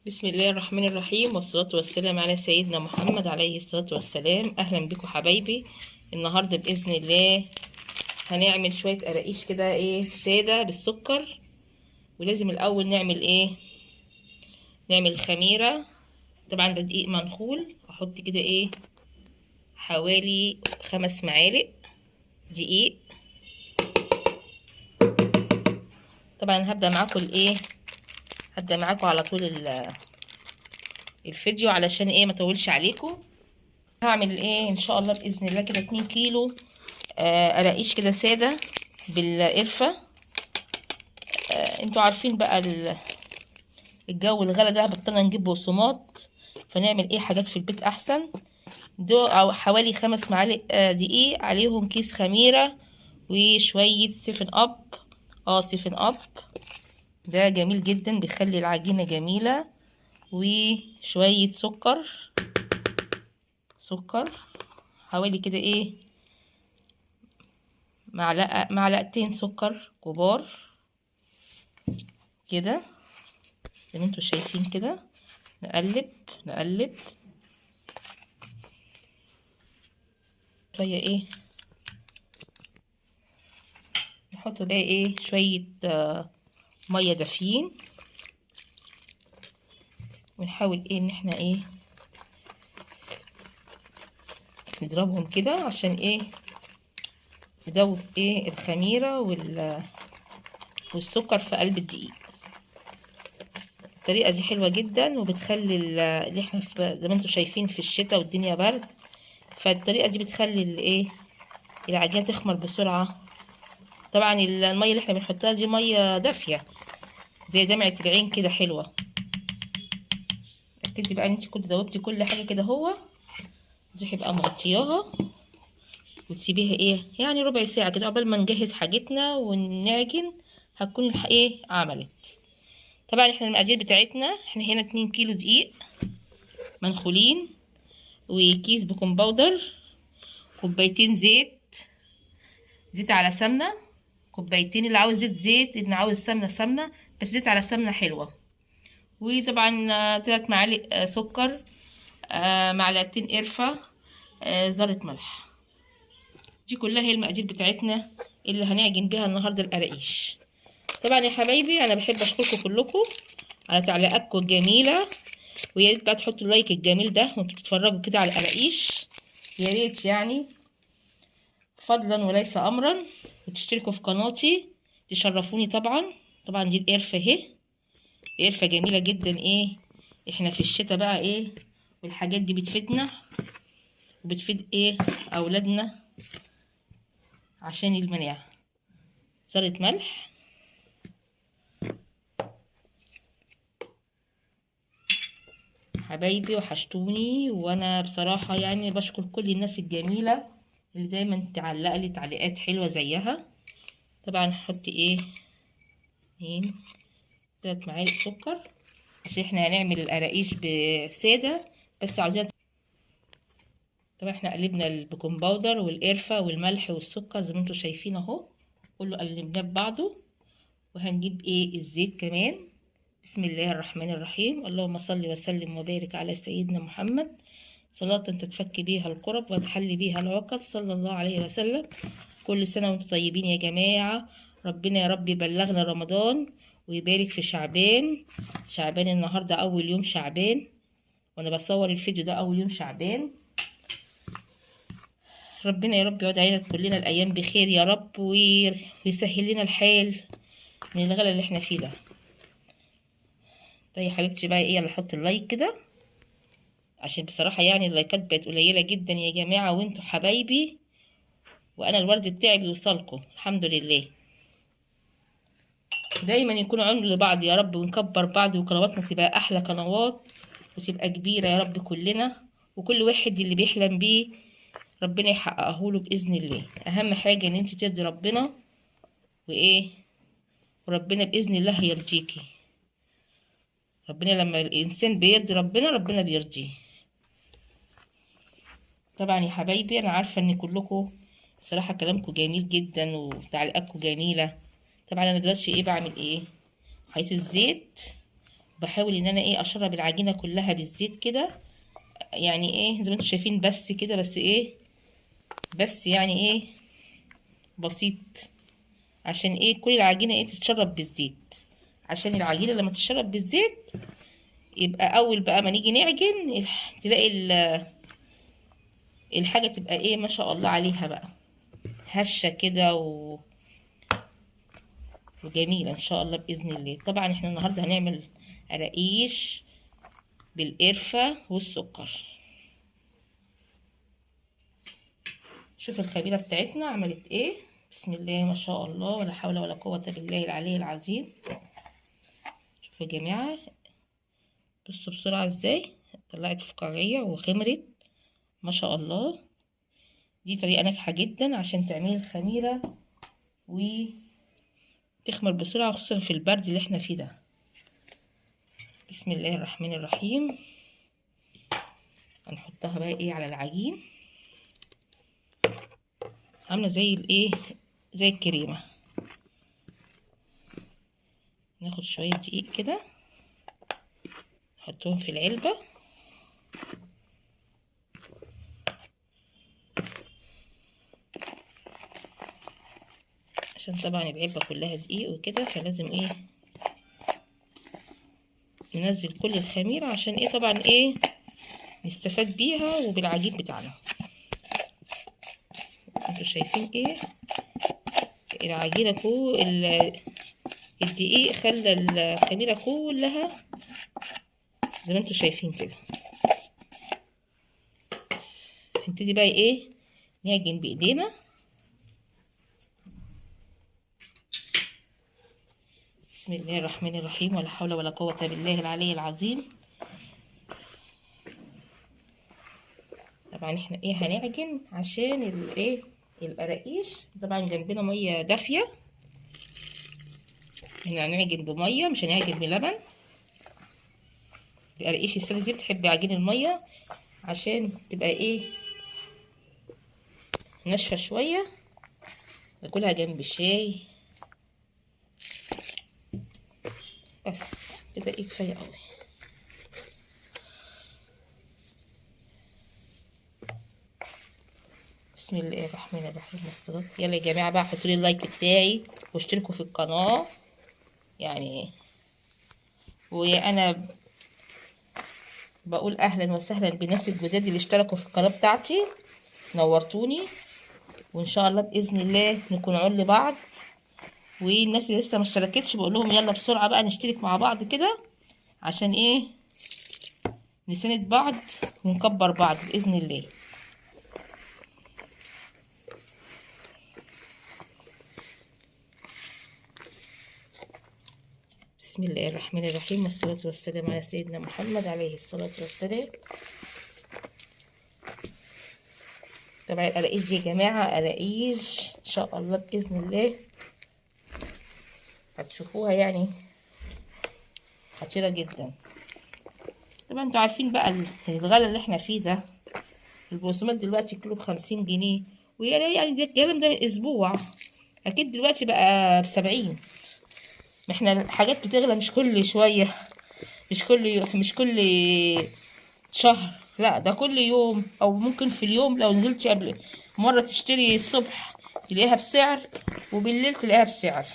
بسم الله الرحمن الرحيم، والصلاة والسلام على سيدنا محمد عليه الصلاة والسلام. أهلا بكم حبايبي. النهاردة بإذن الله هنعمل شوية قراقيش كده سادة بالسكر. ولازم الأول نعمل نعمل خميرة. طبعا ده دقيق منخول، أحط كده حوالي 5 معالق دقيق. طبعا هبدأ معاكم على طول الفيديو علشان ما اطولش عليكم. هعمل ان شاء الله باذن الله كده 2 كيلو قراقيش كده ساده بالقرفه. انتوا عارفين بقى الجو الغلا ده بطلنا نجيب بقسماط، فنعمل حاجات في البيت احسن. دول او حوالي 5 معالق دقيق، عليهم كيس خميره وشويه سيفن اب. سيفن اب ده جميل جدا، بيخلي العجينه جميله. وشويه سكر حوالي كده معلقتين سكر كبار كده زي ما انتوا شايفين كده. نقلب شويه نحط بقى شويه ميه دافيين، ونحاول ان احنا نضربهم كده عشان ندوب الخميره والسكر في قلب الدقيق. الطريقه دي حلوه جدا، وبتخلي اللي احنا زي ما انتوا شايفين في الشتاء والدنيا برد، فالطريقه دي بتخلي العجينه تخمر بسرعه. طبعا الميه اللي احنا بنحطها دي ميه دافيه زي دمعه العين كده حلوه. اتاكدي بقى ان انت كنت دوبتي كل حاجه كده. هو دي هيبقى مغطياها وتسيبيها يعني ربع ساعه كده قبل ما نجهز حاجتنا ونعجن. هتكون عملت. طبعا احنا المقادير بتاعتنا، احنا هنا 2 كيلو دقيق منخولين، وكيس بيكنج باودر، كوبايتين زيت على سمنه، كوبايتين اللي عاوز زيت، اللي عاوز سمنه، بس زيت على سمنه حلوه. وطبعا 3 معالق سكر، معلقتين قرفه، ذره ملح. دي كلها هي المقادير بتاعتنا اللي هنعجن بيها النهارده القراقيش. طبعا يا حبايبي انا بحب اشكركم كلكم على تعليقاتكم الجميله، ويا ريت بقى تحطوا اللايك الجميل ده وانتوا بتتفرجوا كده على القراقيش. يا ريت فضلا وليس امرا، وتشتركوا في قناتي تشرفوني. طبعا دي القرفه اهي، قرفه جميله جدا. احنا في الشتاء بقى والحاجات دي بتفيدنا وبتفيد اولادنا عشان المناعه. ذره ملح، حبايبي وحشتوني. وانا بصراحه بشكر كل الناس الجميله اللي دايما تعلق لي تعليقات حلوه زيها. طبعا هحط 3 معالق سكر عشان احنا هنعمل القراقيش بساده بس عاوزين. طبعا احنا قلبنا البيكنج باودر والقرفه والملح والسكر زي ما انتوا شايفين اهو، كله قلبناه ببعضه. وهنجيب الزيت كمان. بسم الله الرحمن الرحيم. اللهم صل وسلم وبارك على سيدنا محمد، صلاة تتفك بيها الكرب وتحل بيها العقد، صلى الله عليه وسلم. كل سنة وانتم طيبين يا جماعة. ربنا يا رب يبلغنا رمضان ويبارك في شعبان النهاردة أول يوم شعبان، وأنا بصور الفيديو ده أول يوم شعبان. ربنا يا رب يقعد علينا كلنا الأيام بخير يا رب، ويسهل لنا الحال من الغلا اللي احنا فيه ده. طيب يا حبيبتي بقى يلا حط اللايك كده، عشان بصراحة اللايكات بقت قليلة جدا يا جماعة، وانتوا حبايبي، وانا الورد بتاعي بيوصلكم الحمد لله. دايما يكونوا عون لبعض يا رب، ونكبر بعض، وقنواتنا تبقى احلى قنوات وتبقى كبيرة يا رب كلنا. وكل واحد اللي بيحلم بيه ربنا يحققه له بإذن الله. اهم حاجة ان انت ترضي ربنا وربنا بإذن الله هيرضيكي. ربنا لما الانسان بيرضي ربنا بيرضيه. طبعا يا حبايبي انا عارفة ان كلكم بصراحة كلامكم جميل جدا وتعليقاتكم جميلة. طبعا انا دلوقتي بعمل حيث الزيت بحاول ان انا ايه اشرب العجينه كلها بالزيت كده، يعني ايه زي ما انتم شايفين، بس كده، بس ايه، بس يعني ايه بسيط، عشان ايه كل العجينه ايه تتشرب بالزيت. عشان العجينه لما تتشرب بالزيت يبقى اول بقى ما نيجي نعجن تلاقي الحاجه تبقى ايه ما شاء الله عليها بقى هشه كده وجميله ان شاء الله باذن الله. طبعا احنا النهارده هنعمل قراقيش بالقرفه والسكر. شوف الخميره بتاعتنا عملت ايه، بسم الله ما شاء الله ولا حول ولا قوه بالله العلي العظيم. شوفوا يا جماعه، بصوا بسرعه ازاي طلعت فقاعيه وخمرت ما شاء الله. دي طريقه ناجحه جدا عشان تعملي الخميره وتخمر بسرعه، خصوصا في البرد اللي احنا فيه ده. بسم الله الرحمن الرحيم. هنحطها بقى ايه على العجين، عامله زي الايه زي الكريمه. ناخد شويه دقيق كده نحطهم في العلبه، عشان طبعا العلبه كلها دقيق وكده، فلازم ايه ننزل كل الخميره عشان ايه طبعا ايه نستفاد بيها وبالعجين بتاعنا. انتوا شايفين ايه العجينه الدقيق خلى الخميره كلها زي ما انتوا شايفين كده. هنبتدي بقى ايه نعجن بايدينا. بسم الله الرحمن الرحيم ولا حول ولا قوة بالله العلي العظيم. طبعا احنا ايه هنعجن عشان الايه القراقيش. طبعا جنبنا ميه دافيه، احنا هنعجن بميه مش هنعجن بلبن. القراقيش الساده دي بتحب عجين الميه عشان تبقى ايه ناشفه شويه، ناكلها جنب الشاي بس كده ايه كفايه قوي. بسم الله الرحمن الرحيم والصلاة. يلا يا جماعه بقى حطوا لي اللايك بتاعي واشتركوا في القناه يعني. وانا بقول اهلا وسهلا بالناس الجداد اللي اشتركوا في القناه بتاعتي، نورتوني، وان شاء الله باذن الله نكون عون لبعض. والناس اللي لسه ما اشتركتش بقول لهم يلا بسرعه بقى نشترك مع بعض كده، عشان ايه نساند بعض ونكبر بعض باذن الله. بسم الله الرحمن الرحيم والصلاة والسلام على سيدنا محمد عليه الصلاة والسلام. طبعا القراقيش دي يا جماعة قراقيش ان شاء الله بإذن الله هتشوفوها يعني خطيرة جدا. طبعا انتوا عارفين بقى الغلا اللي احنا فيه ده، البقسماط دلوقتي كيلو ب50 جنيه، يعني دي الكلام ده من اسبوع، اكيد دلوقتي بقى ب70. ما احنا الحاجات بتغلى مش كل شوية، مش كل شهر، لا ده كل يوم، او ممكن في اليوم لو نزلت قبل مرة تشتري الصبح تلاقيها بسعر وبالليل تلاقيها بسعر.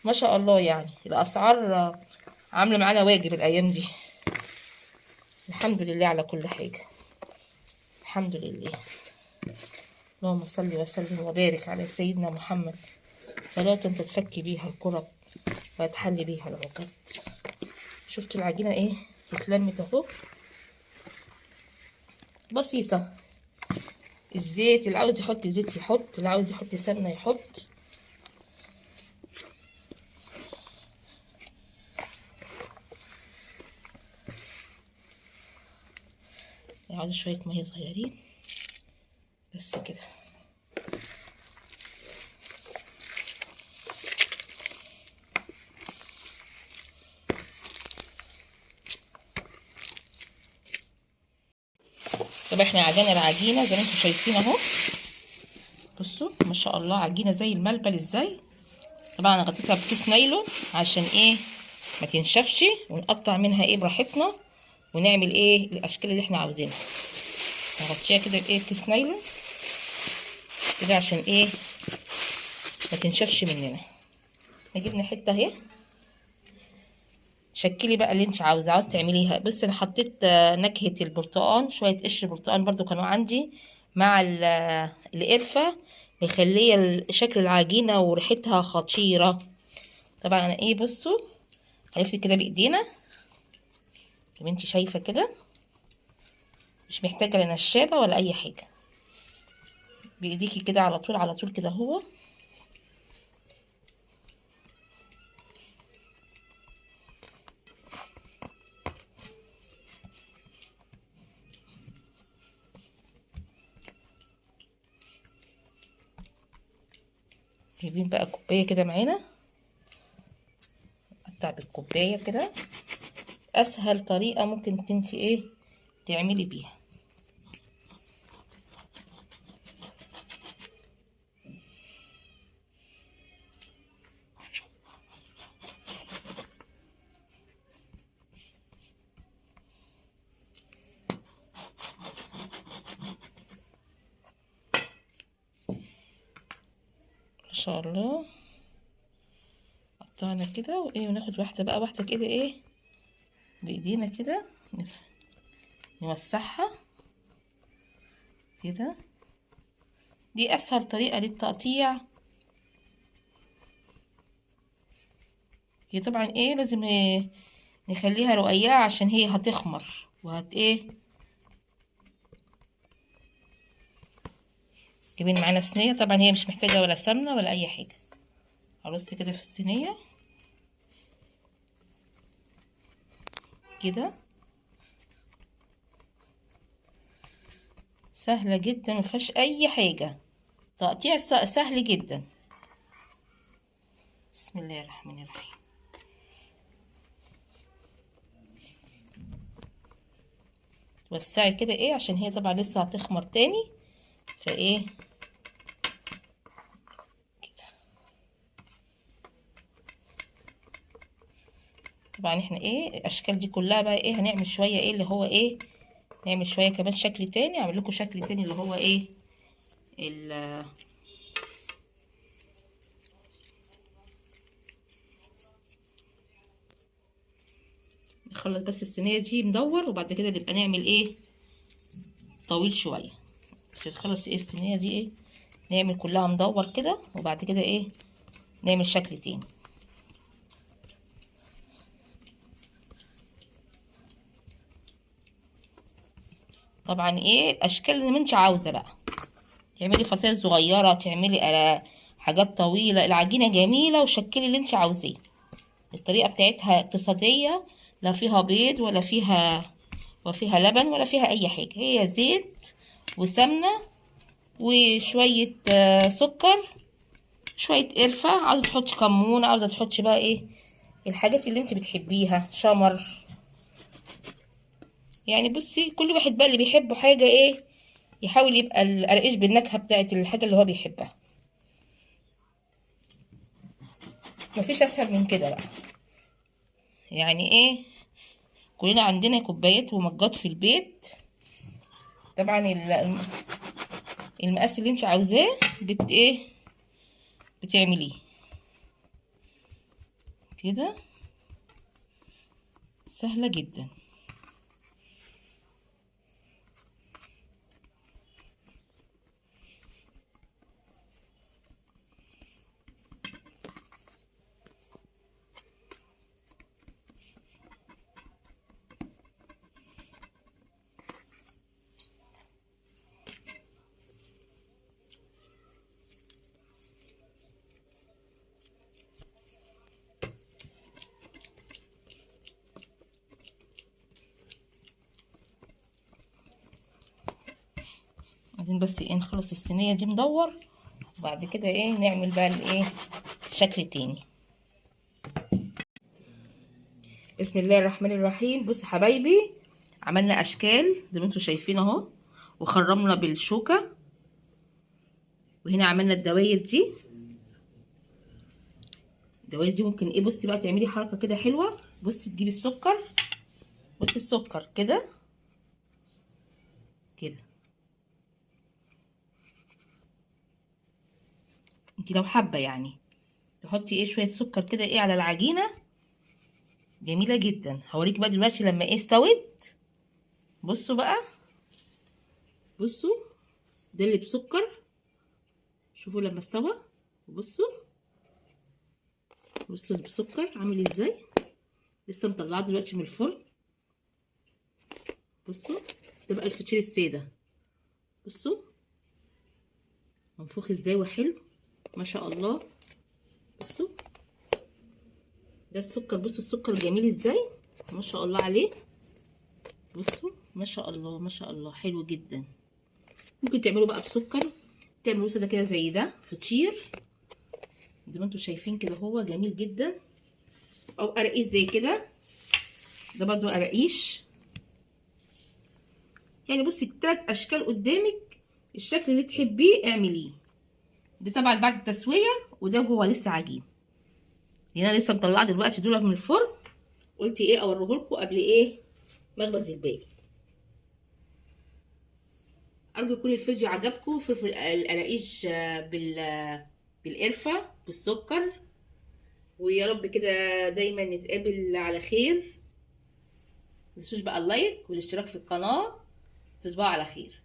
ما شاء الله يعني الاسعار عاملة معانا واجب الايام دي. الحمد لله على كل حاجة، الحمد لله. اللهم صل وسلم وبارك على سيدنا محمد صلاة تتفكي بيها الكرب وتحل بيها العقد. شفتوا العجينة ايه اتلمت اهو، بسيطة. الزيت اللي عاوز يحط زيت يحط، اللي عاوز يحط سمنة يحط. عاوز شوية مية صغيرين بس كده. طب احنا عجينا العجينة زي ما انتم شايفين اهو، بصوا ما شاء الله عجينة زي الملبن ازاي. طبعا انا غطيتها بكيس نايلون عشان ايه ما تنشفش، ونقطع منها ايه براحتنا، ونعمل ايه الاشكال اللي احنا عاوزينها. نغطيها كده بايه كيس نايلون كده عشان ايه ما تنشفش مننا. نجيب حته اهي، شكلي بقى اللي انت عاوزه تعمليها. بصي انا حطيت نكهه البرتقال، شويه قشر برتقال برضو كانوا عندي مع القرفه، مخليه شكل العجينه وريحتها خطيره. طبعا انا ايه بصوا هنفرد كده بايدينا زي ما انت شايفه كده، مش محتاجه لا نشابه ولا اي حاجه، بايديكي كده على طول على طول كده. هو جايبين بقى كوبايه كده معانا، قطع بالكوبايه كده، اسهل طريقه ممكن انتي ايه تعملي بيها. ما شاء الله قطعنا كده وايه، وناخد واحده بقى واحده كده ايه بايدينا كده، نوسعها كده. دي اسهل طريقه للتقطيع. هي طبعا ايه لازم إيه نخليها رقيقه عشان هي هتخمر ايه. جايبين معانا صينيه، طبعا هي مش محتاجه ولا سمنه ولا اي حاجه. ارص كده في الصينيه كده، سهله جدا مفيهاش اي حاجه، تقطيع سهل جدا. بسم الله الرحمن الرحيم. توسعي كده ايه عشان هي طبعا لسه هتخمر تاني، فايه كده. طبعا احنا ايه الاشكال دي كلها بقى ايه هنعمل شويه ايه اللي هو ايه، نعمل شويه كمان شكل تاني، اعمل لكم شكل تاني اللي هو ايه نخلص بس الصينيه دي مدور، وبعد كده نبقى نعمل ايه طويل شويه. بس نخلص ايه الصينيه دي ايه نعمل كلها مدور كده، وبعد كده ايه نعمل شكل تاني. طبعا ايه الاشكال اللي انت عاوزه بقى، تعملي فصائل صغيره، تعملي حاجات طويله. العجينه جميله وشكلي اللي انت عاوزاه. الطريقه بتاعتها اقتصاديه، لا فيها بيض ولا فيها لبن ولا فيها اي حاجه، هي زيت وسمنه وشويه سكر، شويه قرفه، عاوزه تحطي كمون، عاوزه تحطي بقى ايه الحاجات اللي انت بتحبيها، شمر. يعني بصي كل واحد بقى اللي بيحبه حاجه ايه يحاول يبقى القرقيش بالنكهه بتاعت الحاجه اللي هو بيحبها. مفيش اسهل من كده بقى. يعني ايه كلنا عندنا كوبايات ومجات في البيت. طبعا المقاس اللي انت عاوزاه ايه بتعمليه كده، سهله جدا. بعدين بس ايه نخلص الصينيه دي مدور، وبعد كده ايه نعمل بقى الايه شكل تاني. بسم الله الرحمن الرحيم. بصوا حبايبي عملنا اشكال زي ما انتم شايفين اهو، وخرمنا بالشوكه، وهنا عملنا الدواير دي. الدواير دي ممكن ايه بصي بقى تعملي حركه كده حلوه بصي تجيبي السكر، بصي السكر كده كده. انت لو حابه يعني تحطي ايه شويه سكر كده ايه على العجينه، جميله جدا. هوريكي بقى دلوقتي لما ايه استوت. بصوا بقى، بصوا ده اللي بسكر، شوفوا لما استوى. بصوا بصوا بسكر عامل ازاي، لسه مطلعاه دلوقتي من الفرن. بصوا ده بقى الفطير الساده، بصوا منفوخ ازاي وحلو ما شاء الله. بصوا ده السكر، بصوا السكر جميل ازاي ما شاء الله عليه. بصوا ما شاء الله ما شاء الله حلو جدا. ممكن تعملوا بقى بسكر، تعملوا ساده كده زي ده فطير زي ما انتم شايفين كده، هو جميل جدا. او قراقيش زي كده، ده برضو قراقيش. يعني بصي 3 اشكال قدامك، الشكل اللي تحبيه اعمليه. ده طبعا بعد التسويه، وده هو لسه عجين. يعني انا لسه مطلعه دلوقتي دول من الفرن، قلت ايه اوريهولكم قبل ايه مخبز الباقي. ارجو يكون الفيديو عجبكم. فلفل القراقيش بالقرفه بالسكر. ويا رب كده دايما نتقابل على خير. متنسوش بقى اللايك والاشتراك في القناه. تصبحوا على خير.